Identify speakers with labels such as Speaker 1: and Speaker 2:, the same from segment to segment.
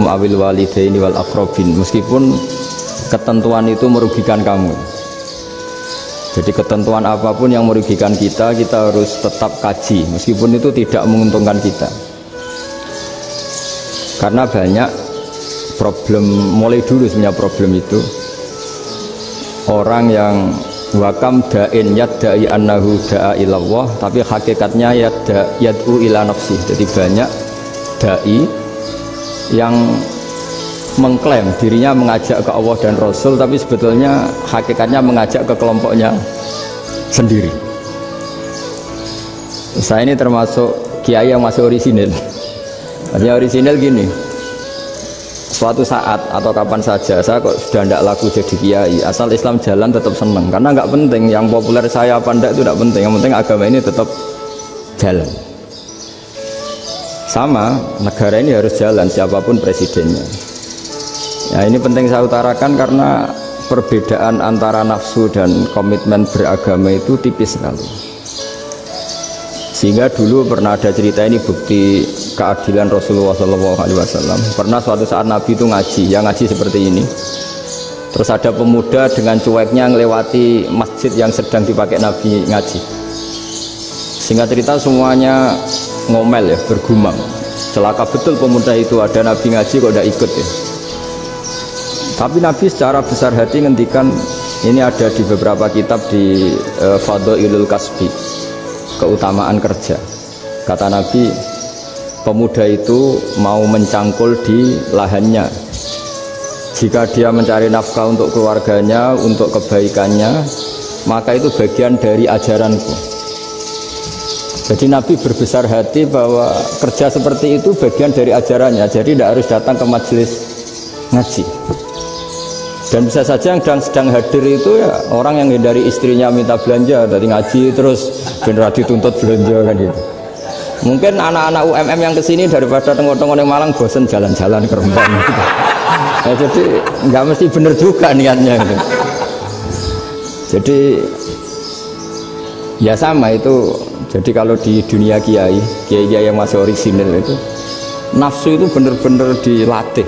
Speaker 1: awil walidaini wal aqrabin, meskipun ketentuan itu merugikan kamu. Jadi ketentuan apapun yang merugikan kita, kita harus tetap kaji meskipun itu tidak menguntungkan kita. Karena banyak problem, mulai dulu sebenarnya problem itu orang yang wakam da'in yadda'i annahu da'a ilallah, tapi hakikatnya yad'u ila nafsih. Jadi banyak da'i yang mengklaim dirinya mengajak ke Allah dan Rasul, tapi sebetulnya hakikatnya mengajak ke kelompoknya sendiri. Saya ini termasuk kiai yang masih orisinil. Artinya orisinil gini, suatu saat atau kapan saja saya kok sudah tidak laku jadi kiai, asal Islam jalan tetap senang. Karena nggak penting yang populer saya apa enggak, itu tidak penting, yang penting agama ini tetap jalan. Sama, negara ini harus jalan siapapun presidennya. Ya, ini penting saya utarakan karena perbedaan antara nafsu dan komitmen beragama itu tipis sekali. Sehingga dulu pernah ada cerita, ini bukti keadilan Rasulullah SAW. Pernah suatu saat Nabi itu ngaji, yang ngaji seperti ini. Terus ada pemuda dengan cueknya melewati masjid yang sedang dipakai Nabi ngaji. Singkat cerita semuanya ngomel ya, bergumam. Celaka betul pemuda itu, ada Nabi ngaji kok tidak ikut ya. Tapi Nabi secara besar hati ngendikan, ini ada di beberapa kitab di Fadhailul Kasbi, keutamaan kerja. Kata Nabi, pemuda itu mau mencangkul di lahannya. Jika dia mencari nafkah untuk keluarganya, untuk kebaikannya, maka itu bagian dari ajaranku. Jadi Nabi berbesar hati bahwa kerja seperti itu bagian dari ajarannya. Jadi tidak harus datang ke majelis ngaji. Dan bisa saja yang sedang hadir itu ya orang yang dari istrinya minta belanja, dari ngaji terus benar dituntut belanja kan gitu. Mungkin anak-anak UMM yang kesini daripada tengok-tengok yang Malang bosen jalan-jalan ke Rembang gitu. Ya, jadi nggak mesti benar juga niatnya gitu. Jadi ya sama itu. Jadi kalau di dunia kiai yang masih orisinil itu, nafsu itu benar-benar dilatih.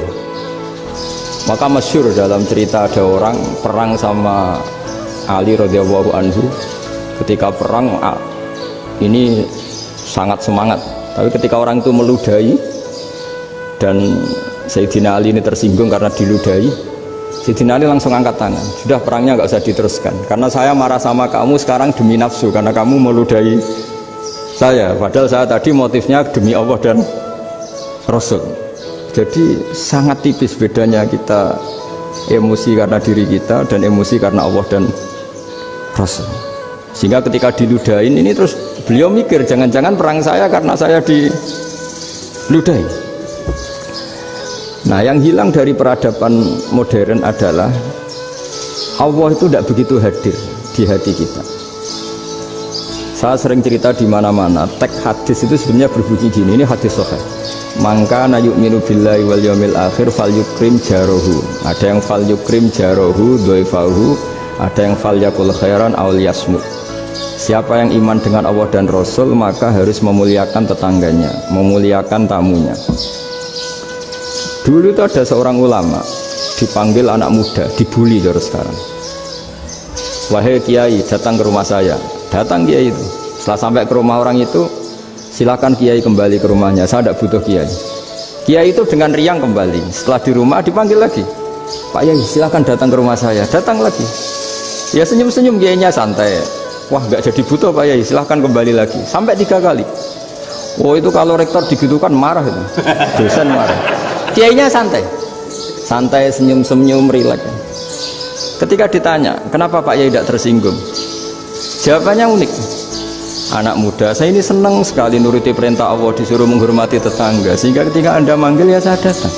Speaker 1: Maka masyhur dalam cerita ada orang perang sama Ali radhiyallahu anhu. Ketika perang ini sangat semangat, tapi ketika orang itu meludahi dan Sayyidina Ali ini tersinggung karena diludahi, Sayyidina Ali langsung angkat tangan, sudah perangnya nggak usah diteruskan karena saya marah sama kamu sekarang demi nafsu, karena kamu meludahi saya, padahal saya tadi motifnya demi Allah dan Rasul. Jadi sangat tipis bedanya kita emosi karena diri kita dan emosi karena Allah dan Rasul. Sehingga ketika diludahin ini terus beliau mikir, jangan-jangan perang saya karena saya diludahi. Nah, yang hilang dari peradaban modern adalah Allah itu tidak begitu hadir di hati kita. Saya sering cerita di mana-mana, teks hadis itu sebenarnya berbunyi gini, ini hadis sahih. Mangka na yu'minu billahi wal yawmil akhir fal yukrim jarohu. Ada yang fal yukrim jarohu doifahu, ada yang fal yakul khairan aul yasmut. Siapa yang iman dengan Allah dan Rasul maka harus memuliakan tetangganya, memuliakan tamunya. Dulu itu ada seorang ulama dipanggil anak muda, dibully terus sekarang. Wahai kiai, datang ke rumah saya. Datang kiai itu. Setelah sampai ke rumah orang itu, silakan kiai kembali ke rumahnya, saya tidak butuh kiai. Kiai itu dengan riang kembali. Setelah di rumah dipanggil lagi, Pak Yai silakan datang ke rumah saya. Datang lagi, ya senyum-senyum kiainya santai. Wah nggak jadi butuh Pak Yai, silahkan kembali lagi. Sampai 3 kali. Oh itu kalau rektor digitukan marah itu, dosen marah. Kiainya santai, santai senyum-senyum rileks. Ketika ditanya kenapa Pak Yai tidak tersinggung, jawabannya unik. Anak muda, saya ini senang sekali nuruti perintah Allah, disuruh menghormati tetangga, sehingga ketika Anda manggil ya saya datang,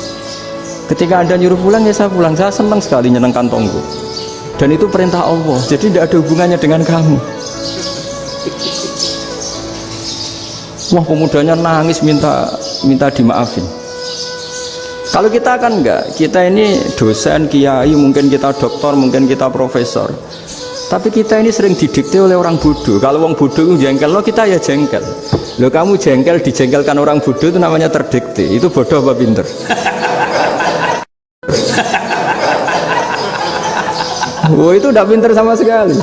Speaker 1: ketika Anda nyuruh pulang ya saya pulang. Saya senang sekali nyeneng kantongku, dan itu perintah Allah, jadi tidak ada hubungannya dengan kamu. Wah, pemudanya nangis minta dimaafin. Kalau kita kan enggak, kita ini dosen, kiai, mungkin kita doktor, mungkin kita profesor, tapi kita ini sering didikte oleh orang bodoh. Kalau orang bodoh itu jengkel, lo kita ya jengkel. Lo kamu jengkel, dijengkelkan orang bodoh itu namanya terdikte. Itu bodoh apa pinter? Oh, itu tidak pinter sama sekali.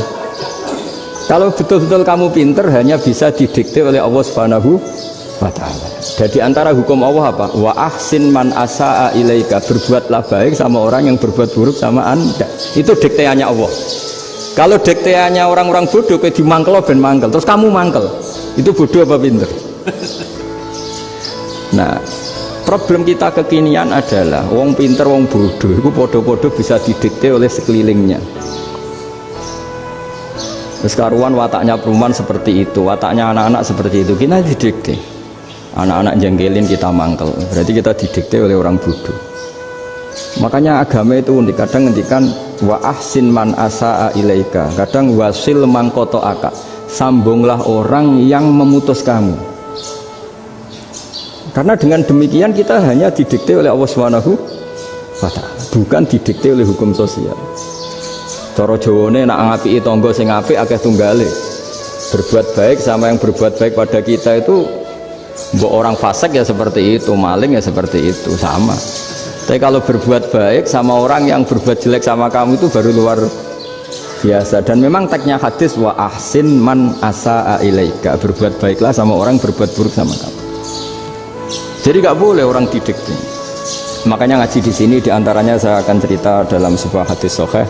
Speaker 1: Kalau betul-betul kamu pinter, hanya bisa didikte oleh Allah Subhanahu wa ta'ala. Jadi antara hukum Allah apa? Wa ahsin man asa'a ilaika, berbuatlah baik sama orang yang berbuat buruk sama Anda. Itu dikteannya Allah. Kalau dikteannya orang-orang bodoh, kayak dimangkel ben mangkel, terus kamu mangkel, itu bodoh apa pinter? Nah, problem kita kekinian adalah wong pinter, wong bodoh itu podo-podo bisa didikte oleh sekelilingnya. Terus karuan wataknya perumahan seperti itu, wataknya anak-anak seperti itu, kita didikte. Anak-anak jengkelin kita mangkel, berarti kita didikte oleh orang bodoh. Makanya agama itu unik, kadang ngendikan wa ahsin man asa'a ilaika, kadang wasil man qata'aka, sambunglah orang yang memutus kamu. Karena dengan demikian kita hanya didikte oleh Allah Subhanahu wa ta'ala, bukan didikte oleh hukum sosial. Cara Jawane nak ngapiki tangga sing apik akeh tunggale. Berbuat baik sama yang berbuat baik pada kita itu, mbok orang fasik ya seperti itu, maling ya seperti itu, sama. Tapi kalau berbuat baik sama orang yang berbuat jelek sama kamu itu baru luar biasa. Dan memang teksnya hadis wa ahsin man asa'a ilaika, berbuat baiklah sama orang berbuat buruk sama kamu. Jadi nggak boleh orang didikte. Makanya ngaji di sini diantaranya saya akan cerita dalam sebuah hadis sahih.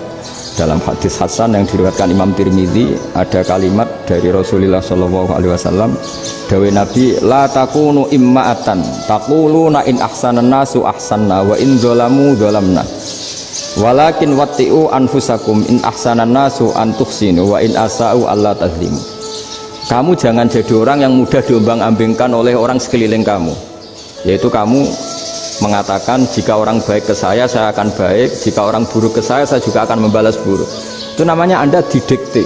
Speaker 1: Dalam hadis hasan yang diriwayatkan Imam Tirmidzi ada kalimat dari Rasulullah SAW, dawe Nabi, la takunu imma'atan taquluna in ahsanan nasu ahsanna wa in zalamu zalamna walakin watti'u anfusakum in ahsanan nasu an tuhsinu wa in asa'u alla tazlimu. Kamu jangan jadi orang yang mudah diombang-ambingkan oleh orang sekeliling kamu, yaitu kamu mengatakan jika orang baik ke saya akan baik, jika orang buruk ke saya juga akan membalas buruk. Itu namanya Anda didikte.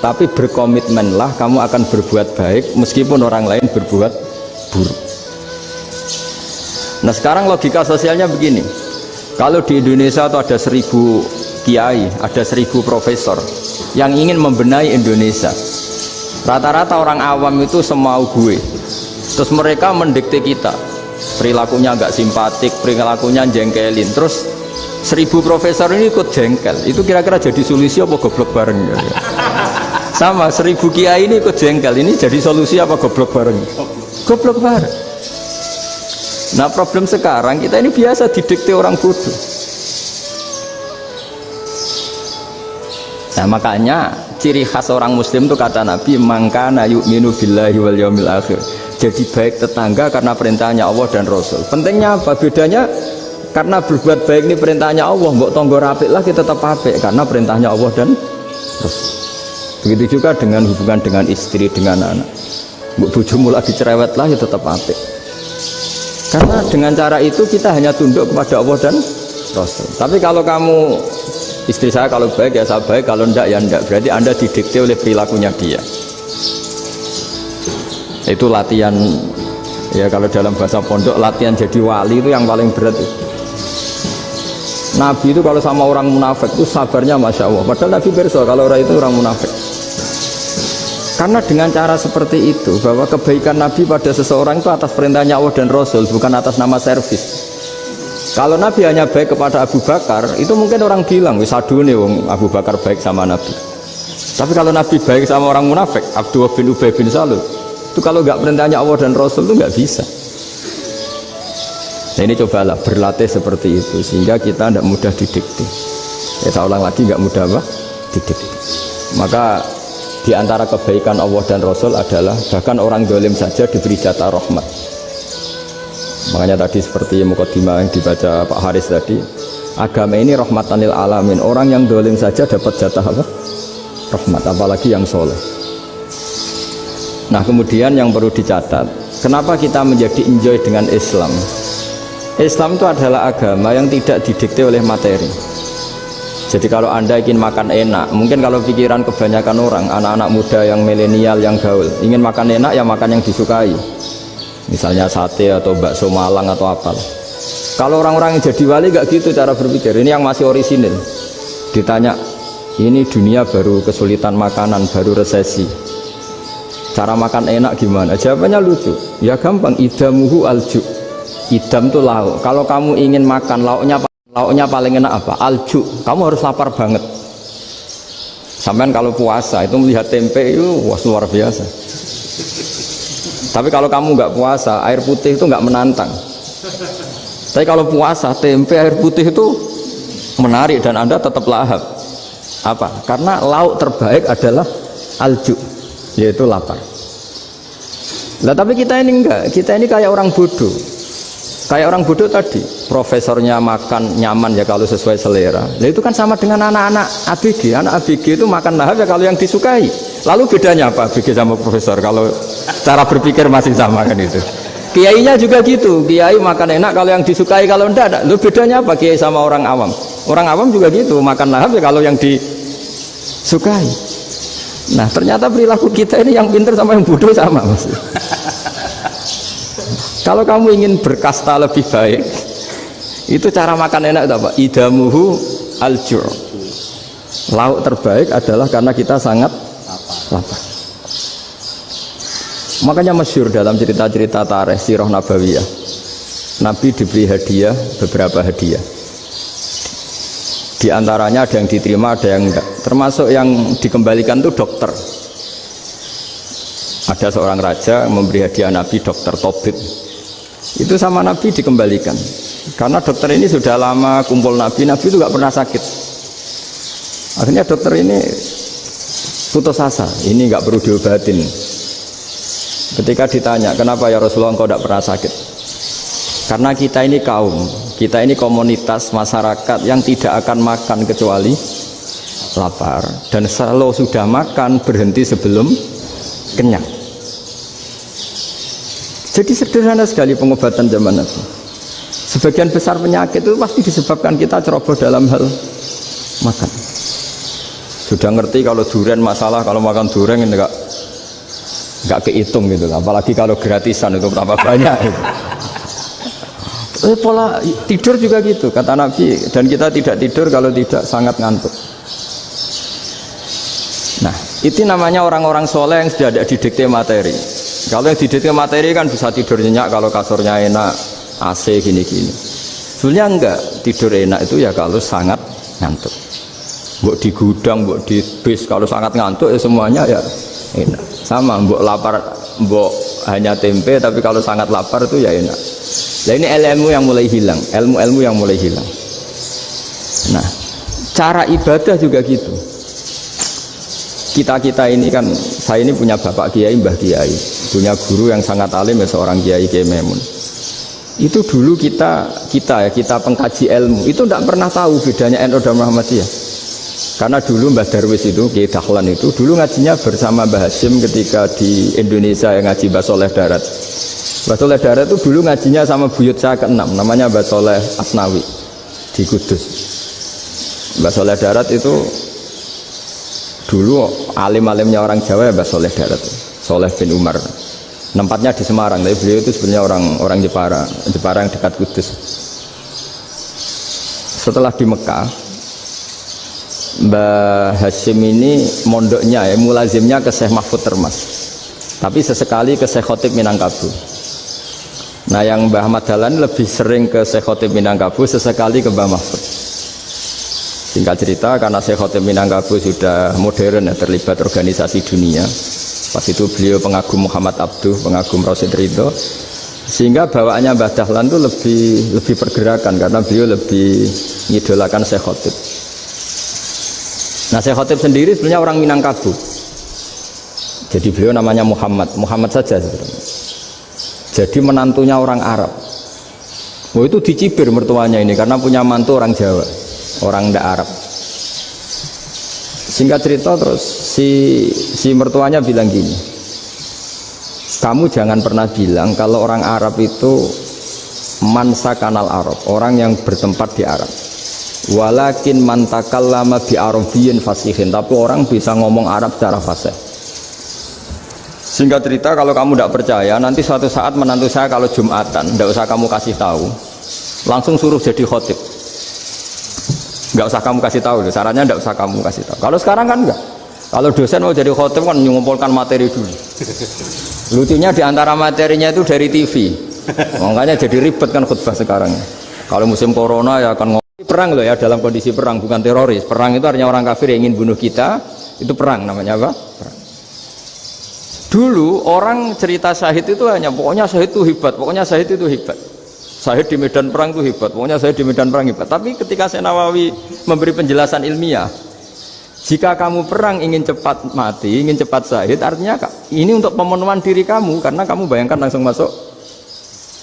Speaker 1: Tapi berkomitmenlah kamu akan berbuat baik meskipun orang lain berbuat buruk. Nah sekarang logika sosialnya begini, kalau di Indonesia itu ada 1000 kiai, ada 1000 profesor yang ingin membenahi Indonesia, rata-rata orang awam itu semau gue, terus mereka mendikte kita, perilakunya agak simpatik, perilakunya jengkelin, terus 1000 profesor ini ikut jengkel, itu kira-kira jadi solusi apa goblok bareng? Sama 1000 kiai ini ikut jengkel, ini jadi solusi apa goblok bareng? Goblok bareng. Nah problem sekarang kita ini biasa didikte orang bodoh. Nah makanya ciri khas orang muslim itu kata Nabi, mangkana yu'minu billahi wal yaumil akhir, jadi baik tetangga karena perintahnya Allah dan Rasul. Pentingnya apa? Bedanya karena berbuat baik ini perintahnya Allah, mbok tonggo rapik lah kita tetap apik karena perintahnya Allah dan Rasul. Begitu juga dengan hubungan dengan istri, dengan anak. Mbok bojomu lagi cerewet lah ya tetap apik. Karena dengan cara itu kita hanya tunduk kepada Allah dan Rasul. Tapi kalau kamu, istri saya kalau baik ya saya baik, kalau enggak ya enggak, berarti Anda didikte oleh perilakunya dia. Itu latihan, ya kalau dalam bahasa pondok latihan jadi wali itu yang paling berat itu. Nabi itu kalau sama orang munafik itu sabarnya Masya Allah, padahal Nabi berso kalau orang itu orang munafik. Karena dengan cara seperti itu, bahwa kebaikan Nabi pada seseorang itu atas perintahnya Allah dan Rasul, bukan atas nama servis. Kalau Nabi hanya baik kepada Abu Bakar, itu mungkin orang bilang wis adune wong Abu Bakar baik sama Nabi. Tapi kalau Nabi baik sama orang munafik, Abdullah bin Ubay bin Salul, itu kalau nggak perintahnya Allah dan Rasul itu nggak bisa. Nah ini cobalah berlatih seperti itu sehingga kita tidak mudah didikte. Ya saya ulang lagi, nggak mudah apa? Didikte. Maka di antara kebaikan Allah dan Rasul adalah bahkan orang dolim saja diberi jatah rahmat. Makanya tadi seperti mukadimah yang dibaca Pak Haris tadi, agama ini rahmatan lil alamin. Orang yang dolim saja dapat jatah apa? Rahmat, apalagi yang soleh. Nah kemudian yang perlu dicatat, kenapa kita menjadi enjoy dengan Islam? Islam itu adalah agama yang tidak didikte oleh materi. Jadi kalau Anda ingin makan enak, mungkin kalau pikiran kebanyakan orang, anak-anak muda yang milenial, yang gaul, ingin makan enak ya makan yang disukai, misalnya sate atau bakso Malang atau apa. Kalau orang-orang yang jadi wali gak gitu cara berpikir. Ini yang masih orisinil. Ditanya, ini dunia baru kesulitan makanan, baru resesi, cara makan enak gimana? Jawabannya lucu, ya gampang, idamuhu alju. Idam itu lauk. Kalau kamu ingin makan lauknya paling enak apa? Alju. Kamu harus lapar banget. Sampean kalau puasa itu melihat tempe itu wah luar biasa. Tapi kalau kamu nggak puasa, air putih itu nggak menantang. Tapi kalau puasa, tempe air putih itu menarik dan Anda tetap lahap. Apa? Karena lauk terbaik adalah alju, yaitu lapar. Nah, tapi kita ini enggak, kita ini kayak orang bodoh. Kayak orang bodoh tadi, profesornya makan nyaman ya kalau sesuai selera. Nah, itu kan sama dengan anak-anak ABG. Anak ABG itu makan lahap ya kalau yang disukai. Lalu bedanya apa ABG sama profesor? Kalau cara berpikir masih sama kan itu. Kiainya juga gitu, kiai makan enak kalau yang disukai, kalau enggak. Lalu bedanya apa kiai sama orang awam? Orang awam juga gitu, makan lahap ya kalau yang disukai. Nah, ternyata perilaku kita ini yang pintar sama yang bodoh sama, Mas. Kalau kamu ingin berkasta lebih baik, itu cara makan enak itu apa? Idamuhu aljur. Lauk terbaik adalah karena kita sangat lapar. Makanya masyhur dalam cerita-cerita tarikh sirah nabawiyah, Nabi diberi hadiah, beberapa hadiah. Di antaranya ada yang diterima, ada yang enggak. Termasuk yang dikembalikan itu dokter. Ada seorang raja memberi hadiah Nabi dokter Tobit. Itu sama Nabi dikembalikan. Karena dokter ini sudah lama kumpul Nabi itu nggak pernah sakit. Akhirnya dokter ini putus asa, ini nggak perlu diobatin. Ketika ditanya, kenapa ya Rasulullah engkau tidak pernah sakit? Karena kita ini kaum, kita ini komunitas masyarakat yang tidak akan makan kecuali lapar. Dan kalau sudah makan berhenti sebelum kenyang. Jadi sederhana sekali pengobatan zaman Nabi. Sebagian besar penyakit itu pasti disebabkan kita ceroboh dalam hal makan. Sudah ngerti kalau durian masalah, kalau makan durian ini nggak kehitung gitu, apalagi kalau gratisan itu berapa banyak gitu. Pola tidur juga gitu kata Nabi, dan kita tidak tidur kalau tidak sangat ngantuk. Nah, itu namanya orang-orang soleh yang sudah ada didikte materi. Kalau yang didikte materi kan bisa tidur nyenyak kalau kasurnya enak, AC gini-gini. Sebenarnya enggak, tidur enak itu ya kalau sangat ngantuk. Mbok di gudang, mbok di bis, kalau sangat ngantuk ya semuanya ya enak. Sama, mbok lapar, mbok hanya tempe, tapi kalau sangat lapar itu ya enak. Nah, ini ilmu yang mulai hilang, ilmu-ilmu yang mulai hilang. Nah, cara ibadah juga gitu. Kita ini kan, saya ini punya bapak kiai, mbah kiai, punya guru yang sangat alim ya, seorang kiai Kiai Memun. Itu dulu kita pengkaji ilmu itu tidak pernah tahu bedanya NU dan Muhammadiyah. Karena dulu Mbah Darwis itu, Kiai Dahlan itu dulu ngajinya bersama Mbah Hasyim ketika di Indonesia yang ngaji Mbah Soleh Darat. Mbah Soleh Darat itu dulu ngajinya sama buyut saya ke-6, namanya Mbah Soleh Asnawi di Kudus. Mbah Soleh Darat itu dulu alim-alimnya orang Jawa ya Mbah Soleh Darat, Soleh bin Umar. Tempatnya di Semarang, tapi beliau itu sebenarnya orang Jepara yang dekat Kudus. Setelah di Mekah, Mbah Hasyim ini mondoknya ya, mulazimnya ke Syekh Mahfud Termas, tapi sesekali ke Syekh Khotib Minangkabau. Nah, yang Mbah Ahmad Dahlan lebih sering ke Syekh Khotib Minangkabau, sesekali ke Mbah Mahfud. Singkat cerita, karena Syekh Khotib Minangkabau sudah modern ya, terlibat organisasi dunia. Pas itu beliau pengagum Muhammad Abduh, pengagum Rasid Ridho, sehingga bawaannya Mbah Dahlan itu lebih pergerakan karena beliau lebih ngidolakan Syekh Khotib. Nah, Syekh Khotib sendiri sebenarnya orang Minangkabau. Jadi beliau namanya Muhammad saja sebenarnya. Jadi menantunya orang Arab. Oh, itu dicibir mertuanya ini karena punya mantu orang Jawa, orang ndak Arab. Singkat cerita terus si mertuanya bilang gini, kamu jangan pernah bilang kalau orang Arab itu mansa kanal Arab, orang yang bertempat di Arab. Walakin man takallama bi arabiyyin fasihin, tapi orang bisa ngomong Arab secara fasih. Singkat cerita, kalau kamu tidak percaya, nanti suatu saat menantu saya kalau Jumatan, tidak usah kamu kasih tahu, langsung suruh jadi khotib. Nggak usah kamu kasih tahu, sarannya nggak usah kamu kasih tahu. Kalau sekarang kan enggak. Kalau dosen mau jadi khotib kan mengumpulkan materi dulu. Lucunya diantara materinya itu dari TV. Makanya jadi ribet kan khutbah sekarang. Kalau musim corona ya akan perang loh ya, dalam kondisi perang, bukan teroris. Perang itu artinya orang kafir yang ingin bunuh kita. Itu perang namanya apa? Perang. Dulu orang cerita syahid itu hanya pokoknya syahid itu hebat, pokoknya syahid itu hebat. Syahid di medan perang itu hebat, pokoknya syahid di medan perang hebat. Tapi ketika Syekh Nawawi memberi penjelasan ilmiah, jika kamu perang ingin cepat mati, ingin cepat syahid, artinya ini untuk pemenuhan diri kamu, karena kamu bayangkan langsung masuk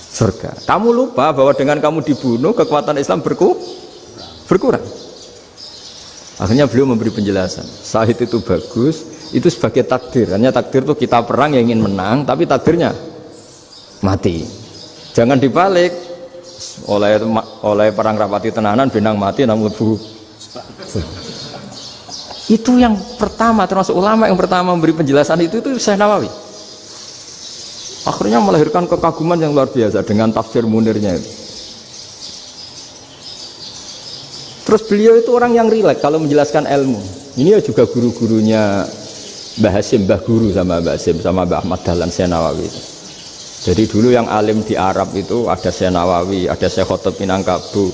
Speaker 1: surga. Kamu lupa bahwa dengan kamu dibunuh, kekuatan Islam berkurang. Akhirnya beliau memberi penjelasan, syahid itu bagus, itu sebagai takdir. Hanya takdir itu kita perang yang ingin menang, tapi takdirnya mati. Jangan dibalik, oleh perang rapati tenanan, benang mati namun lebu. Itu yang pertama, termasuk ulama yang pertama memberi penjelasan itu Syekh Nawawi. Akhirnya melahirkan kekaguman yang luar biasa dengan tafsir Munirnya itu. Terus beliau itu orang yang rileks kalau menjelaskan ilmu. Ini ya juga guru-gurunya Mbah Hasim, Mbah Guru sama Mbah Hasim sama Mbah Ahmad Dahlan Syekh Nawawi itu. Jadi dulu yang alim di Arab itu ada Syekh Nawawi, ada Syekh Khotib Minangkabau,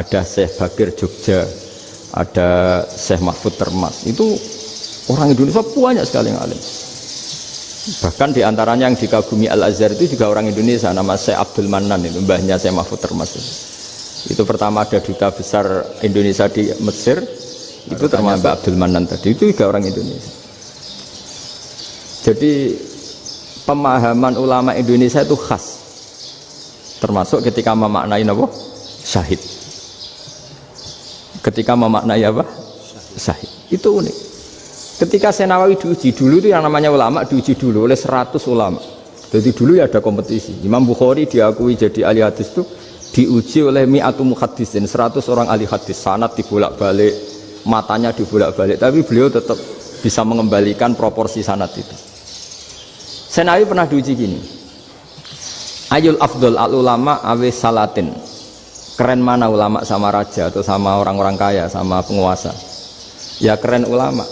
Speaker 1: ada Syekh Bakir Jogja, ada Syekh Mahfud Termas. Itu orang Indonesia banyak sekali yang alim. Bahkan diantaranya yang dikagumi Al-Azhar itu juga orang Indonesia, nama Syekh Abdul Manan, itu mbahnya Syekh Mahfud Termas itu pertama ada duta besar Indonesia di Mesir, itu termasuk Mbak Abdul Manan tadi, itu juga orang Indonesia. Jadi pemahaman ulama Indonesia itu khas, termasuk ketika memaknai apa? Syahid. Ketika memaknai apa? Syahid. Itu unik. Ketika Syekh Nawawi diuji dulu itu yang namanya ulama diuji dulu oleh 100 ulama. Jadi dulu ya ada kompetisi. Imam Bukhari diakui jadi ahli hadis itu diuji oleh mi'atu muhaddisin, 100 orang ahli hadis, sanad dibolak-balik, matanya dibolak-balik, tapi beliau tetap bisa mengembalikan proporsi sanad itu. Syekh Nawawi pernah diuji gini, ayul afdol al ulama awe salatin, keren mana ulama sama raja atau sama orang-orang kaya sama penguasa? Ya keren ulama.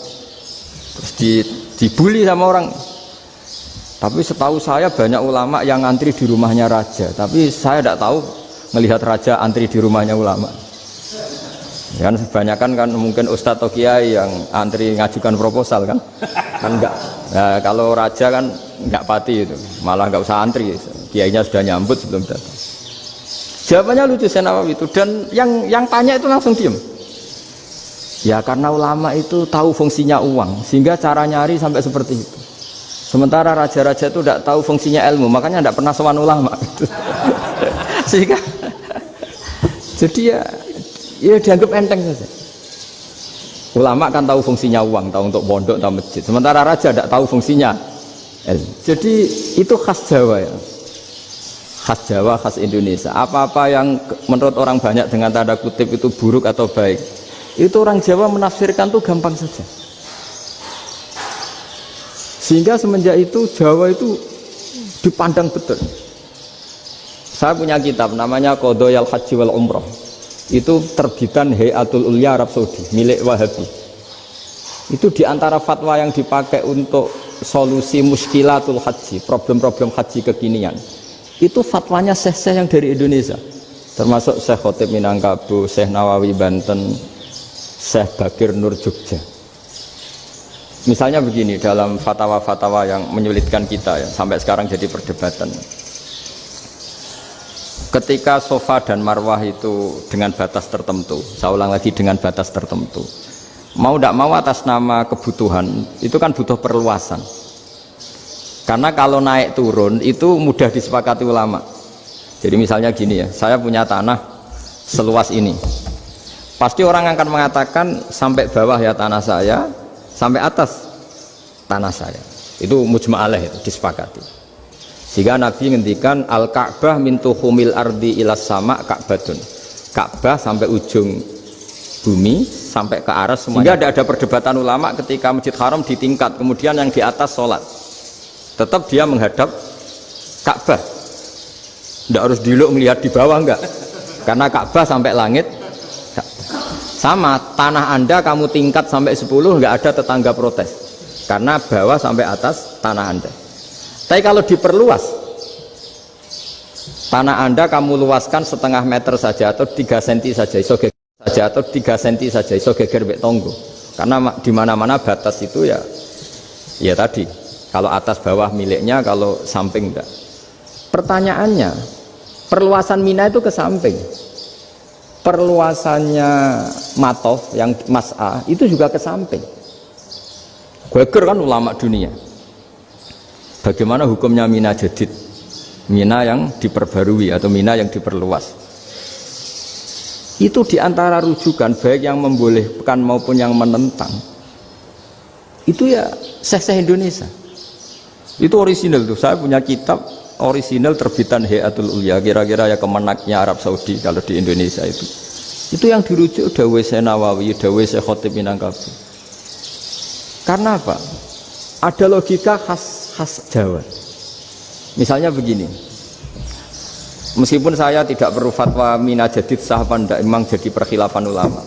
Speaker 1: Terus dibully sama orang. Tapi setahu saya banyak ulama yang antri di rumahnya raja, tapi saya tidak tahu melihat raja antri di rumahnya ulama. Ya kan kebanyakan kan mungkin ustadz atau kiai yang antri ngajukan proposal kan enggak. Nah, kalau raja kan enggak pati itu, malah enggak usah antri, kiainya sudah nyambut sebelum datang. Jawabannya lucu Syekh Nawawi itu, dan yang tanya itu langsung diem. Ya karena ulama itu tahu fungsinya uang, sehingga cara nyari sampai seperti itu. Sementara raja-raja itu tidak tahu fungsinya ilmu, makanya tidak pernah sowan ulama. Sehingga jadi ya dianggap enteng saja. Ulama kan tahu fungsinya uang, tahu untuk pondok, tahu masjid. Sementara raja tidak tahu fungsinya ilmu. Jadi itu khas Jawa ya. Khas Jawa, khas Indonesia. Apa-apa yang menurut orang banyak dengan tanda kutip itu buruk atau baik, itu orang Jawa menafsirkan tuh gampang saja. Sehingga semenjak itu Jawa itu dipandang betul. Saya punya kitab namanya Qadhayal Haji wal Umrah. Itu terbitan Hayatul Ulya Arab Saudi, milik Wahabi. Itu diantara fatwa yang dipakai untuk solusi muskilatul haji, problem-problem haji kekinian. Itu fatwanya syekh-syekh yang dari Indonesia. Termasuk Syekh Khotib Minangkabau, Syekh Nawawi Banten, Syekh Bakir Nur Jogja. Misalnya begini, dalam fatwa-fatwa yang menyulitkan kita ya, sampai sekarang jadi perdebatan. Ketika sofa dan marwah itu dengan batas tertentu, saya ulang lagi dengan batas tertentu, mau tidak mau atas nama kebutuhan, itu kan butuh perluasan. Karena kalau naik turun itu mudah disepakati ulama. Jadi misalnya gini ya, saya punya tanah seluas ini. Pasti orang akan mengatakan sampai bawah ya tanah saya, sampai atas tanah saya. Itu mujma' alaih, itu disepakati. Sehingga Nabi ngendikan al-Ka'bah min tuhumil ardi ilas sama Ka'batun. Ka'bah sampai ujung bumi sampai ke aras semuanya. Sehingga ada perdebatan ulama ketika Masjid Haram di tingkat, kemudian yang di atas sholat. Tetap dia menghadap Ka'bah. Tidak harus diluk melihat di bawah enggak. Karena Ka'bah sampai langit. Sama tanah Anda kamu tingkat sampai 10 enggak ada tetangga protes. Karena bawah sampai atas tanah Anda. Tapi kalau diperluas, tanah Anda kamu luaskan setengah meter saja atau 3 cm saja, iso geger saja atau 3 cm saja, iso geger mbek tonggo. Karena di mana-mana batas itu ya tadi, kalau atas bawah miliknya, kalau samping enggak. Pertanyaannya, perluasan Mina itu ke samping, perluasannya Matof yang Mas'ah itu juga ke samping. Geger kan ulama dunia. Bagaimana hukumnya Mina Jadid, Mina yang diperbarui atau Mina yang diperluas? Itu diantara rujukan baik yang membolehkan maupun yang menentang. Itu ya Syekh Indonesia. Itu orisinal tuh. Saya punya kitab orisinal terbitan Hayatul Ulya, kira-kira ya kemenaknya Arab Saudi kalau di Indonesia itu. Itu yang dirujuk Dawei Syekh Nawawi, Dawei Syekh Khotib Minangkabau. Karena apa? Ada logika khas Jawa. Misalnya begini. Meskipun saya tidak perlu fatwa Mina Jadid sah apa enggak, memang jadi perkhilafan ulama.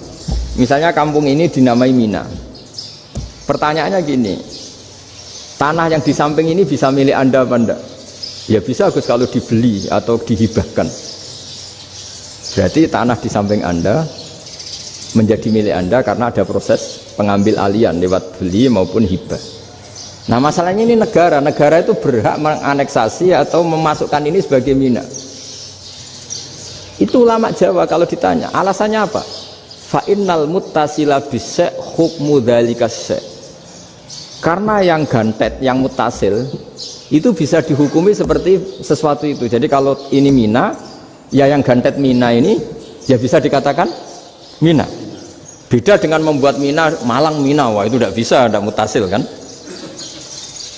Speaker 1: Misalnya kampung ini dinamai Mina. Pertanyaannya gini, tanah yang di samping ini bisa milik Anda apa enggak? Ya bisa Gus kalau dibeli atau dihibahkan. Berarti tanah di samping Anda menjadi milik Anda karena ada proses pengambil alian lewat beli maupun hibah. Nah masalahnya ini negara itu berhak menganeksasi atau memasukkan ini sebagai Mina. Itu ulama Jawa kalau ditanya alasannya apa? Fa innal muttasila bis-syai' hukmu dzalika syai'. Karena yang gantet, yang mutasil itu bisa dihukumi seperti sesuatu itu. Jadi kalau ini Mina, ya yang gantet Mina ini ya bisa dikatakan Mina. Beda dengan membuat Mina Malang Mina, wah itu tidak bisa, tidak mutasil kan.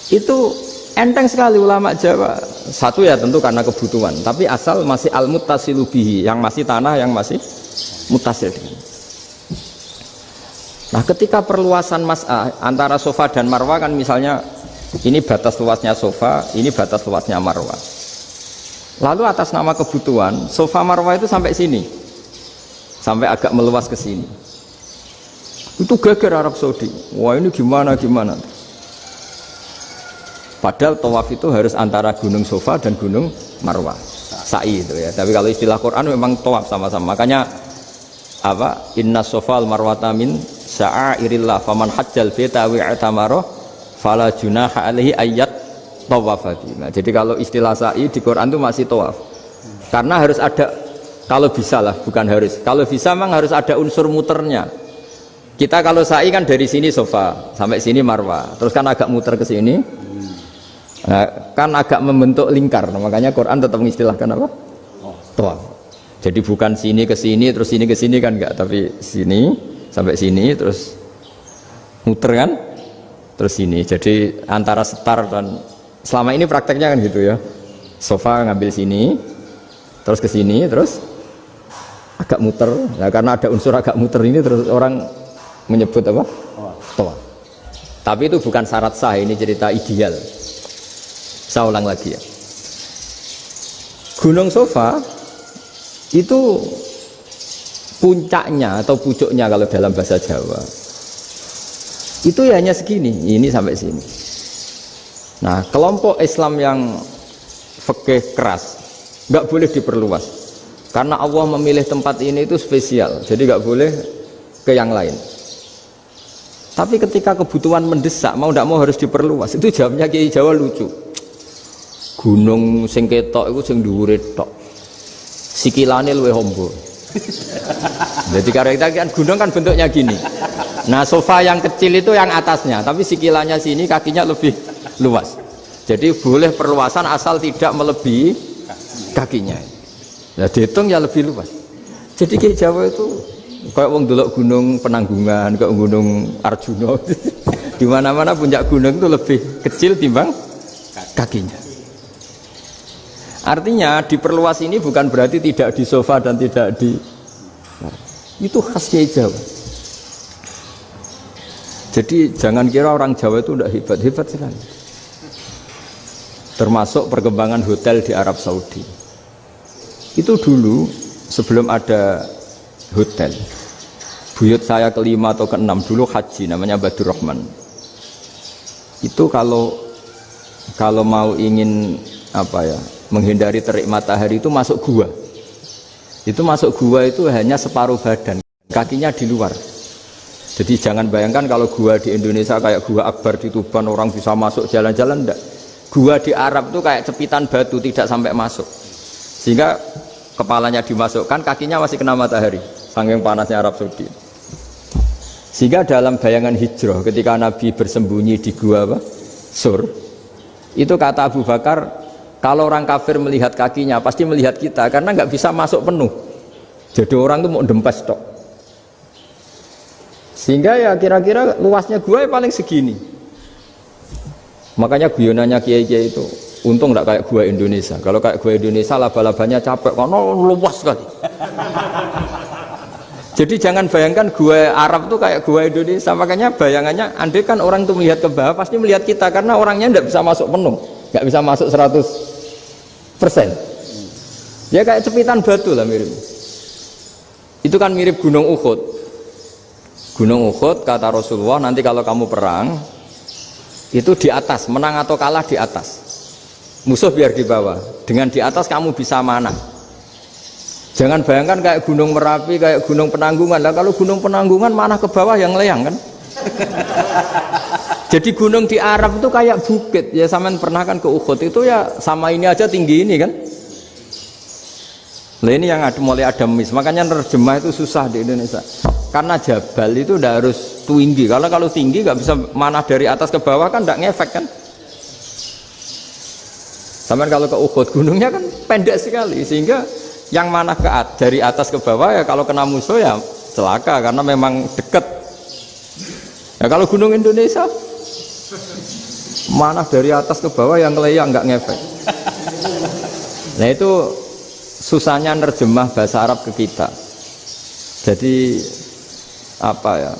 Speaker 1: Itu enteng sekali ulama Jawa. Satu ya tentu karena kebutuhan, tapi asal masih al-muttasilu bihi, yang masih tanah yang masih mutasil. Nah ketika perluasan Mas'ah antara Sofa dan Marwa kan misalnya ini batas luasnya Sofa, ini batas luasnya Marwa. Lalu atas nama kebutuhan Sofa Marwa itu sampai sini, sampai agak meluas ke sini. Itu geger Arab Saudi. Wah ini gimana? Padahal tawaf itu harus antara Gunung Sofa dan Gunung Marwa, sa'i itu ya. Tapi kalau istilah Quran memang tawaf sama-sama. Makanya apa? Inna Sofal Marwata min sya'airillah faman hajjal baita wa i'tamara fala junaha alaihi ayyat tawafa. Nah, jadi kalau istilah sa'i di Quran itu masih tawaf. Karena harus ada, kalau bisa lah, bukan harus. Kalau bisa memang harus ada unsur muternya. Kita kalau sa'i kan dari sini Sofa sampai sini Marwa, terus kan agak muter ke sini. Nah, kan agak membentuk lingkar. Nah, makanya Quran tetap mengistilahkan apa? Tawaf. Jadi bukan sini ke sini terus sini ke sini kan enggak, tapi sini sampai sini terus muter kan, terus sini. Jadi antara setar dan selama ini prakteknya kan gitu ya. Sofa ngambil sini, terus ke sini, terus agak muter. Nah, karena ada unsur agak muter ini terus orang menyebut apa? Tawaf. Tapi itu bukan syarat sah, ini cerita ideal. Saya ulang lagi ya. Gunung Sofa itu puncaknya atau pucuknya kalau dalam bahasa Jawa itu ya hanya segini, ini sampai sini. Nah kelompok Islam yang fikih keras nggak boleh diperluas karena Allah memilih tempat ini itu spesial, jadi nggak boleh ke yang lain. Tapi ketika kebutuhan mendesak mau tidak mau harus diperluas, itu jawabnya Kiai Jawa lucu. Gunung sing ketok itu sing dhuwure tok, sikilane luwih hombo. Jadi karena kita kan gunung kan bentuknya gini. Nah Sofa yang kecil itu yang atasnya, tapi sikilannya sini kakinya lebih luas. Jadi boleh perluasan asal tidak melebihi kakinya. Nah dihitung ya lebih luas. Jadi Kiai Jawa itu kayak wong delok gunung Penanggungan, kayak gunung Arjuna. Di mana-mana puncak gunung itu lebih kecil timbang kakinya. Artinya diperluas ini bukan berarti tidak di Sofa dan tidak di, itu khas Kiai Jawa. Jadi jangan kira orang Jawa itu tidak hebat sekali. Termasuk perkembangan hotel di Arab Saudi. Itu dulu sebelum ada hotel, buyut saya kelima atau keenam dulu haji, namanya Badur Rahman. Itu kalau mau ingin apa ya, menghindari terik matahari itu masuk gua. Itu masuk gua itu hanya separuh badan, kakinya di luar. Jadi jangan bayangkan kalau gua di Indonesia kayak gua Akbar di Tuban orang bisa masuk jalan-jalan, enggak. Gua di Arab itu kayak cepitan batu, tidak sampai masuk. Sehingga kepalanya dimasukkan, kakinya masih kena matahari, saking panasnya Arab Saudi. Sehingga dalam bayangan hijrah ketika Nabi bersembunyi di gua Sur, itu kata Abu Bakar, kalau orang kafir melihat kakinya pasti melihat kita karena nggak bisa masuk penuh. Jadi orang itu mau dempes tok. Sehingga ya kira-kira luasnya gua ya paling segini. Makanya guyonannya kiai-kiai itu untung nggak kayak gua Indonesia. Kalau kayak gua Indonesia laba-labanya capek karena luas sekali. Jadi jangan bayangkan gua Arab tuh kayak gua Indonesia. Makanya bayangannya andai kan orang tuh melihat ke bawah pasti melihat kita karena orangnya nggak bisa masuk penuh, nggak bisa masuk 100%. Ya kayak cepitan batu lah mirip. Itu kan mirip Gunung Uhud. Gunung Uhud kata Rasulullah, nanti kalau kamu perang itu di atas, menang atau kalah di atas, musuh biar di bawah. Dengan di atas kamu bisa mana. Jangan bayangkan kayak Gunung Merapi, kayak Gunung Penanggungan. Lah kalau Gunung Penanggungan mana ke bawah yang leyang kan. Jadi gunung di Arab itu kayak bukit. Ya sampean pernah kan ke Uhud itu ya sama ini aja tinggi ini kan. Nah ini yang mulai ada mis, makanya nerjemah itu susah di Indonesia. Karena jabal itu udah harus tinggi. Kalau tinggi nggak bisa manah dari atas ke bawah kan nggak ngefek kan. Sampai kalau ke Uhud gunungnya kan pendek sekali sehingga yang manah dari atas ke bawah ya kalau kena musuh ya celaka karena memang dekat. Ya kalau gunung Indonesia manah dari atas ke bawah yang leyang nggak ngefek. Nah itu susahnya nerjemah bahasa Arab ke kita. Jadi apa ya,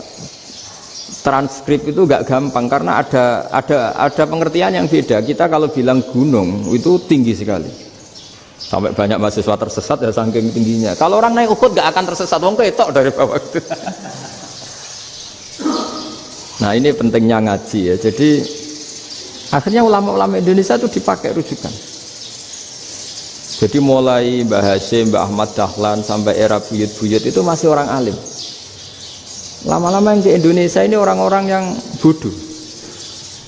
Speaker 1: transkrip itu gak gampang karena ada pengertian yang beda. Kita kalau bilang gunung itu tinggi sekali sampai banyak mahasiswa tersesat ya saking tingginya. Kalau orang naik Uhud gak akan tersesat, wong ketok dari bawah itu. Nah ini pentingnya ngaji ya. Jadi akhirnya ulama-ulama Indonesia itu dipakai rujukan. Jadi mulai Mbah Hasyim, Mbah Ahmad Dahlan sampai era buyut-buyut itu masih orang alim. Lama-lama yang di Indonesia ini orang-orang yang bodoh.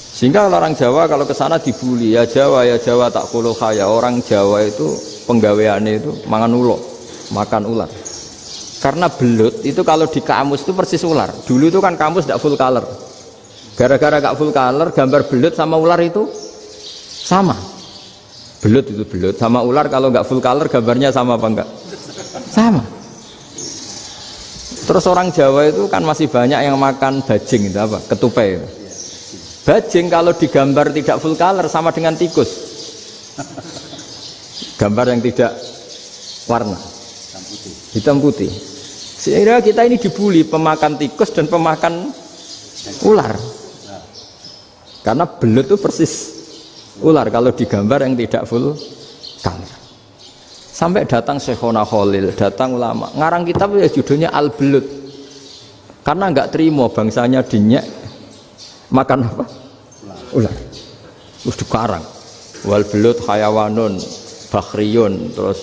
Speaker 1: Sehingga orang Jawa kalau ke sana dibully, ya Jawa tak kuluh kaya. Orang Jawa itu penggaweannya itu mangan ulo, makan ular. Karena belut itu kalau di kamus itu persis ular. Dulu itu kan kamus tidak full color. Gara-gara gak full color, gambar belut sama ular itu sama. Belut itu belut sama ular kalau nggak full color gambarnya sama apa enggak? Sama. Terus orang Jawa itu kan masih banyak yang makan bajing itu apa? Ketupai itu. Bajing kalau digambar tidak full color sama dengan tikus. Gambar yang tidak warna. Hitam putih. Sehingga kita ini dibully pemakan tikus dan pemakan ular. Karena belut itu persis ular kalau digambar yang tidak full color. Sampai datang Syekhona Khalil, datang ulama ngarang kitab ya judulnya Al-Belut karena nggak terima bangsanya dinyek makan apa? Ular. Terus dikarang wal belut hayawanun bakhriyun, terus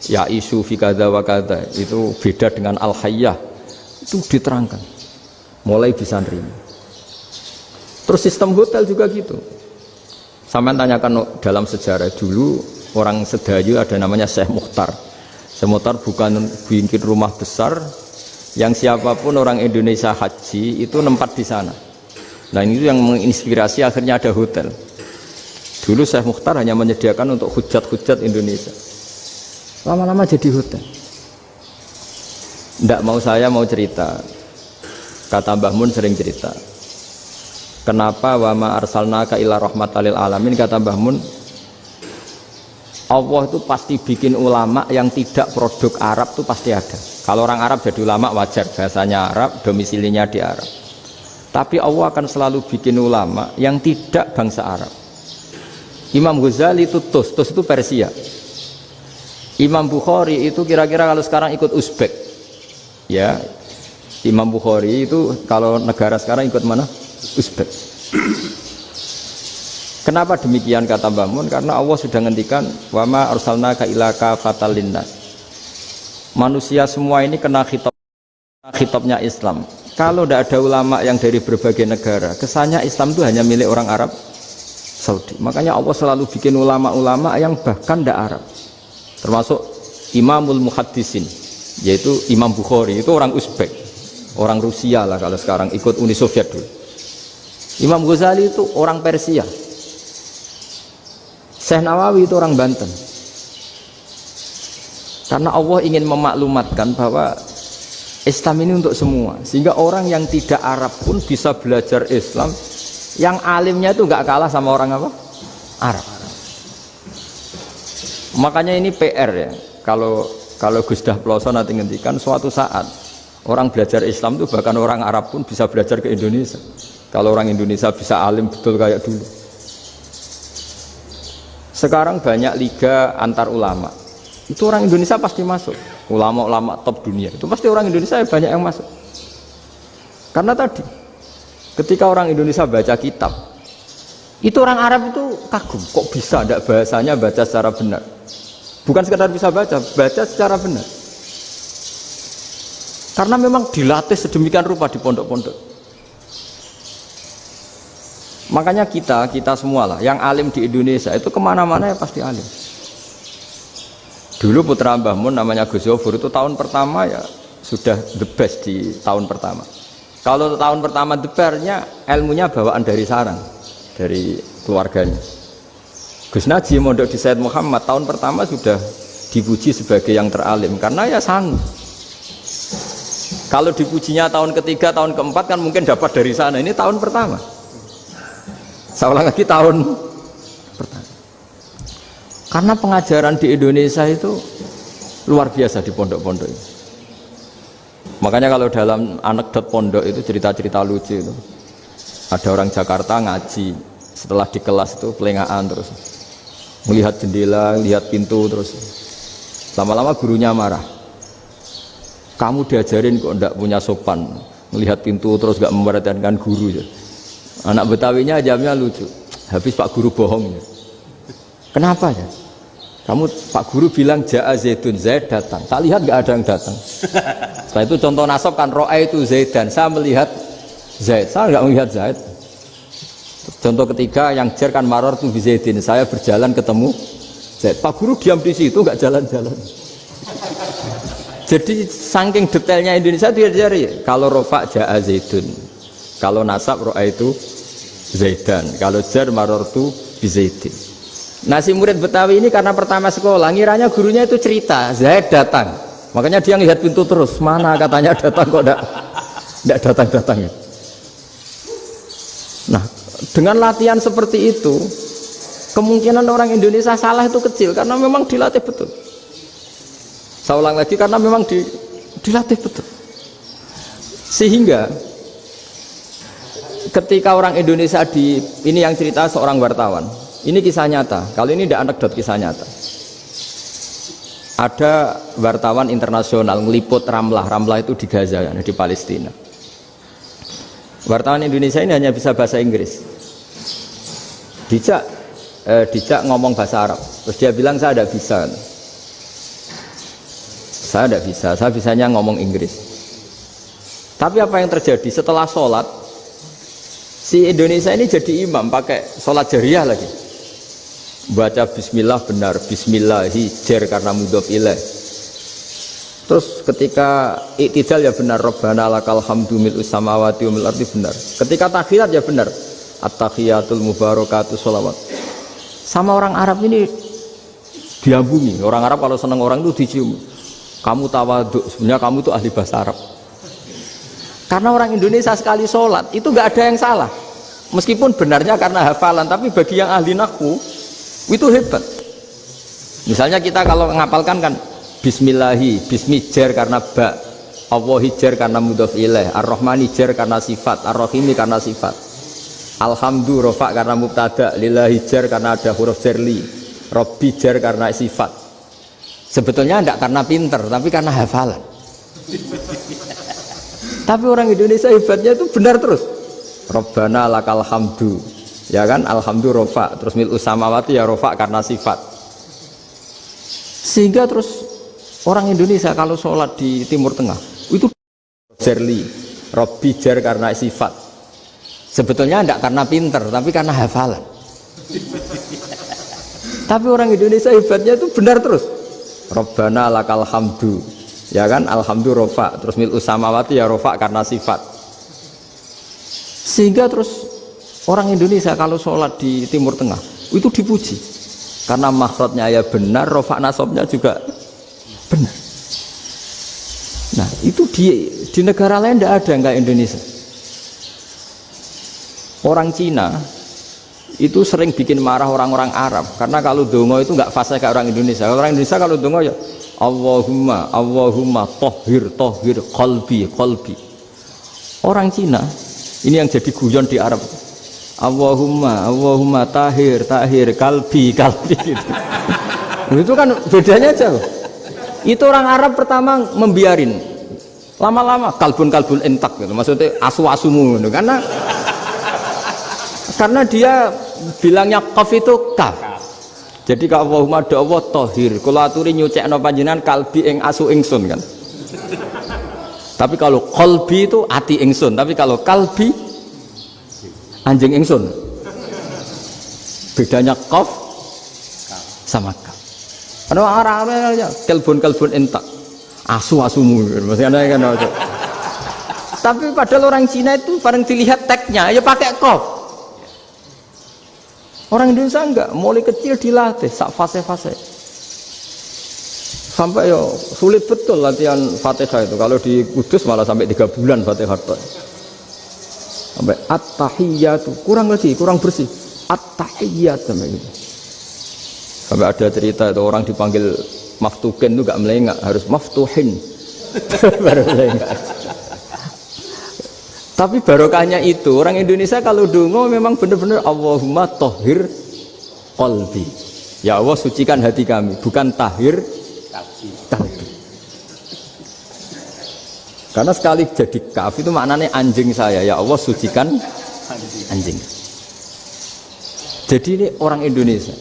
Speaker 1: ya isu fi kadza wa kadza, itu beda dengan al-hayyah, itu diterangkan mulai bisa nerima. Terus sistem hotel juga gitu. Sampai tanyakan dalam sejarah dulu orang Sedayu ada namanya Syekh Mukhtar. Syekh Mukhtar bukan bikin rumah besar yang siapapun orang Indonesia haji itu nempat di sana. Nah itu yang menginspirasi akhirnya ada hotel. Dulu Syekh Mukhtar hanya menyediakan untuk hujat-hujat Indonesia. Lama-lama jadi hotel. Nggak mau saya mau cerita. Kata Mbah Mun sering cerita. Kenapa wa ma arsalnaka illa rahmatal lil alamin, kata Mbah Mun, Allah itu pasti bikin ulama yang tidak produk Arab itu pasti ada. Kalau orang Arab jadi ulama wajar, bahasanya Arab, domisilinya di Arab. Tapi Allah akan selalu bikin ulama yang tidak bangsa Arab. Imam Ghazali itu Tus itu Persia. Imam Bukhari itu kira-kira kalau sekarang ikut Uzbek. Ya, Imam Bukhari itu kalau negara sekarang ikut mana? Uzbek. Kenapa demikian kata Mbah Mun? Karena Allah sudah ngendikan wa ma arsalnaka illa kafatan linnas. Manusia semua ini kena khitabnya Islam. kalau tidak ada ulama yang dari berbagai negara, kesannya Islam itu hanya milik orang Arab Saudi. Makanya Allah selalu bikin ulama-ulama yang bahkan tidak Arab, termasuk Imamul Muhaddisin, yaitu Imam Bukhari, itu orang Uzbek, orang Rusia lah kalau sekarang, ikut Uni Soviet dulu. Imam Ghazali itu orang Persia, Syekh Nawawi itu orang Banten. Karena Allah ingin memaklumatkan bahwa Islam ini untuk semua, sehingga orang yang tidak Arab pun bisa belajar Islam, yang alimnya itu nggak kalah sama orang apa? Arab. Makanya ini PR ya, kalau Gus Dah Ploso nanti ngendikan suatu saat orang belajar Islam itu bahkan orang Arab pun bisa belajar ke Indonesia. Kalau orang Indonesia bisa alim betul kayak dulu. Sekarang banyak liga antar ulama, itu orang Indonesia pasti masuk. Ulama-ulama top dunia itu pasti orang Indonesia banyak yang masuk. Karena tadi ketika orang Indonesia baca kitab, itu orang Arab itu kagum, kok bisa tidak bahasanya baca secara benar. Bukan sekedar bisa baca secara benar. Karena memang dilatih sedemikian rupa di pondok-pondok. Makanya kita semua lah yang alim di Indonesia itu kemana-mana ya pasti alim. Dulu putra Mbah Mun namanya Gus Yofur itu tahun pertama ya sudah the best di tahun pertama. Kalau tahun pertama the bestnya ilmunya bawaan dari sarang, dari keluarganya. Gus Najib mondok di Said Muhammad tahun pertama sudah dipuji sebagai yang teralim karena ya sanggup. Kalau dipujinya tahun ketiga, tahun keempat kan mungkin dapat dari sana. Ini tahun pertama. Saya ulang lagi tahun pertama. Karena pengajaran di Indonesia itu luar biasa di pondok-pondok ini. Makanya kalau dalam anekdot pondok itu cerita-cerita lucu itu. Ada orang Jakarta ngaji, setelah di kelas itu pelengahan terus. Melihat jendela, lihat pintu terus. Lama-lama gurunya marah. Kamu diajarin kok enggak punya sopan. Melihat pintu terus enggak memperhatikan guru ya. Anak Betawinya jawabnya lucu. Habis Pak Guru bohong ya. Kenapa ya? Kamu Pak Guru bilang Ja'a Zaidun, Zaid datang. Tak lihat nggak ada yang datang. Setelah itu contoh nasab kan ro'a itu Zaidan. Saya melihat Zaid, saya nggak melihat Zaid. Terus contoh ketiga yang jar kan maror tuh Zaidin. Saya berjalan ketemu Zaid. Pak Guru diam di situ nggak jalan-jalan. Jadi saking detailnya Indonesia dia diajari. Kalau rofa Ja'a Zaidun, kalau nasab ro'a itu Zaidan, kalau jar maror tuh Zaidin. Nah si murid Betawi ini karena pertama sekolah ngiranya gurunya itu cerita Zaid datang, makanya dia ngelihat pintu terus, mana katanya datang kok enggak datang-datang. Nah dengan latihan seperti itu kemungkinan orang Indonesia salah itu kecil karena memang dilatih betul. Saya ulang lagi karena memang dilatih betul. Sehingga ketika orang Indonesia ini yang cerita seorang wartawan. Ini kisah nyata, kali ini tidak anekdot, kisah nyata. Ada wartawan internasional ngeliput Ramlah itu di Gaza, di Palestina. Wartawan Indonesia ini hanya bisa bahasa Inggris. Dijak ngomong bahasa Arab, terus dia bilang saya tidak bisa. Saya tidak bisa, saya bisanya ngomong Inggris. Tapi apa yang terjadi setelah sholat, si Indonesia ini jadi imam pakai sholat jariah lagi. Baca bismillah benar, bismillahi jar karena mudhof ilaih. Terus ketika iktidal ya benar, Rabbana lakal hamdu mil'us samawati wa mil ardi benar. Ketika tahiyat ya benar, at-tahiyatul mubarakatuh sholawat. Sama orang Arab ini diambungi. Orang Arab kalau senang orang itu dicium. Kamu tawaduk, sebenarnya kamu itu ahli bahasa Arab. Karena orang Indonesia sekali sholat itu nggak ada yang salah. Meskipun benarnya karena hafalan, tapi bagi yang ahli nahwu itu hebat. Misalnya kita kalau ngapalkan kan bismillahi, bismijar karena ba, Allah hijar karena mudhof ilaih, ar-rahmani jar karena sifat, ar-rahimi karena sifat, alhamdu rofa karena mubtada, lillahi jar karena ada huruf jarli, robbi jar karena sifat. Sebetulnya tidak karena pinter, tapi karena hafalan. Tapi orang Indonesia hebatnya itu benar terus. Rabbana lakal hamdu, ya kan, alhamdu rofa, terus mil'us samawati ya rofa karena sifat. Sehingga terus orang Indonesia kalau sholat di Timur Tengah itu Jerli, Robbi jar karena sifat. Sebetulnya tidak karena pinter, tapi karena hafalan. Tapi orang Indonesia hebatnya itu benar terus. Robbana lakal hamdu, ya kan, alhamdu rofa, terus mil'u samawati ya rofa karena sifat. Sehingga terus orang Indonesia kalau sholat di Timur Tengah itu dipuji karena makhrajnya ya benar, rofa nasabnya juga benar. Nah itu di negara lain tidak ada nggak Indonesia. Orang Cina itu sering bikin marah orang-orang Arab karena kalau dongo itu nggak fasih kayak orang Indonesia. Orang Indonesia kalau dongo ya Allahumma Allahumma tohir tohir qalbi qalbi. Orang Cina ini yang jadi guyon di Arab, Allahumma Allahumma tahir tahir kalbi kalbi gitu. Itu kan bedanya jauh. Itu orang Arab pertama membiarin, lama-lama kalbun kalbun entak gitu, maksudnya asu asumu gitu. Karena dia bilangnya qaf itu kaf. Jadi kalau Allahumma do Allah tohir, kula aturi nyucekno panjenengan kalbi ing asu ingsun kan. Tapi kalau qalbi itu ati ingsun, tapi kalau kalbi anjing ingsun. Bedanya qaf sama kaf. Karena orang-orang aja kalbun entak, asu asumu, maksudnya kan. Tapi padahal orang Cina itu paling dilihat teksnya ya pakai qaf. Orang Indonesia enggak, mulai kecil dilatih sak fase-fase. Sampai ya sulit betul latihan Fatihah itu. Kalau di Kudus malah sampai 3 bulan Fatihah. Sampai at-tahiyyatu, kurang lagi, kurang bersih. At-tahiyyat sampai gitu. Sampai ada cerita itu orang dipanggil maftuhin itu enggak melengak, harus maftuhin. Baru melengak. Tapi barokahnya itu orang Indonesia kalau dongo memang benar-benar Allahumma tohir qalbi, ya Allah sucikan hati kami, bukan tahir kalbi. Karena sekali jadi kaf itu maknanya anjing saya, ya Allah sucikan anjing. Jadi ini orang Indonesia.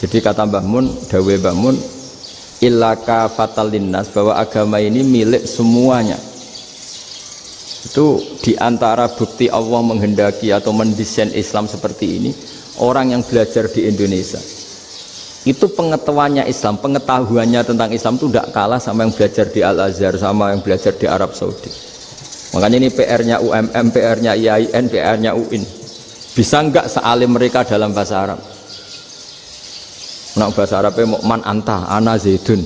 Speaker 1: Jadi kata Mbah Mun, dawe Mbah Mun, illaka fatal linnas, bahwa agama ini milik semuanya. Itu diantara bukti Allah menghendaki atau mendesain Islam seperti ini, orang yang belajar di Indonesia itu pengetahuannya Islam, pengetahuannya tentang Islam itu tidak kalah sama yang belajar di Al-Azhar, sama yang belajar di Arab Saudi. Makanya ini PR-nya UMM, PR-nya IAIN, PR-nya UIN. Bisa enggak sealim mereka dalam bahasa Arab? Nah, bahasa Arabnya man anta, ana zaidun.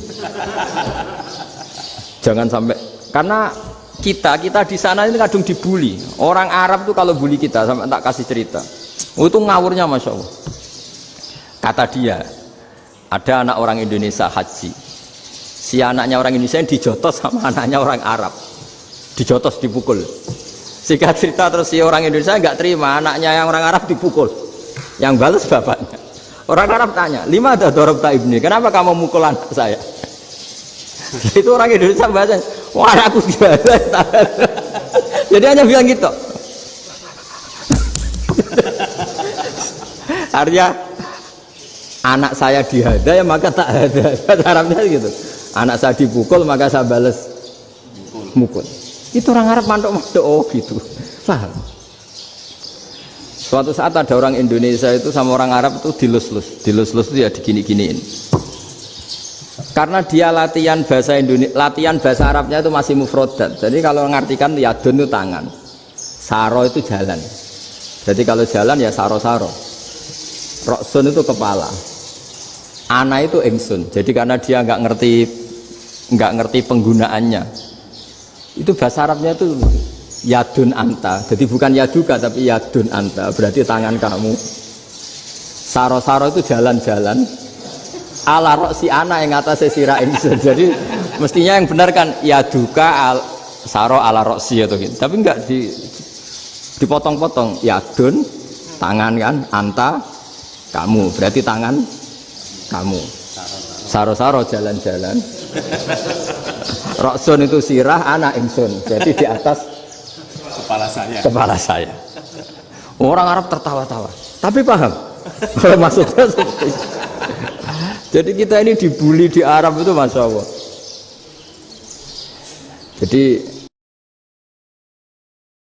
Speaker 1: Jangan sampai, karena kita di sana ini kadang dibully. Orang Arab tuh kalau bully kita, sampai tak kasih cerita. Itu ngawurnya Masya Allah. Kata dia, ada anak orang Indonesia haji. Si anaknya orang Indonesia yang dijotos sama anaknya orang Arab. Dijotos, dipukul. Singkat cerita terus si orang Indonesia nggak terima, anaknya yang orang Arab dipukul. Yang balas bapaknya. Orang Arab tanya, lima ada dorobta ibni, kenapa kamu mukul anak saya? Itu orang Indonesia bahasa, wah aku biasa. Jadi hanya bilang gitu. Artinya anak saya dihada ya maka tak ada. Bahasa Arabnya gitu. Anak saya dipukul maka saya balas mukul. Itu orang Arab mantuk-mantuk oh gitu. Paham? Suatu saat ada orang Indonesia itu sama orang Arab itu dilus-lus itu ya digini-giniin. Karena dia latihan bahasa Indonesia, latihan bahasa Arabnya itu masih mufrodat. Jadi kalau ngartikan yadun itu tangan, saro itu jalan. Jadi kalau jalan ya saro-saro. Roksun itu kepala, ana itu ingsun. Jadi karena dia nggak ngerti penggunaannya, itu bahasa Arabnya itu yadun anta. Jadi bukan yaduka tapi yadun anta. Berarti tangan kamu. Saro-saro itu jalan-jalan. Ala roksi ana yang atasnya sirah ingsun. Jadi mestinya yang benar kan yaduka saro ala roksi atau gitu. Tapi enggak dipotong-potong. Yadun tangan kan, anta kamu. Berarti tangan kamu. Saro-saro jalan-jalan. Roksun itu sirah, ana ingsun. Jadi di atas kepala saya. Orang Arab tertawa-tawa. Tapi paham. Kalau maksudnya seperti itu. Jadi kita ini dibully di Arab itu Masya Allah. Jadi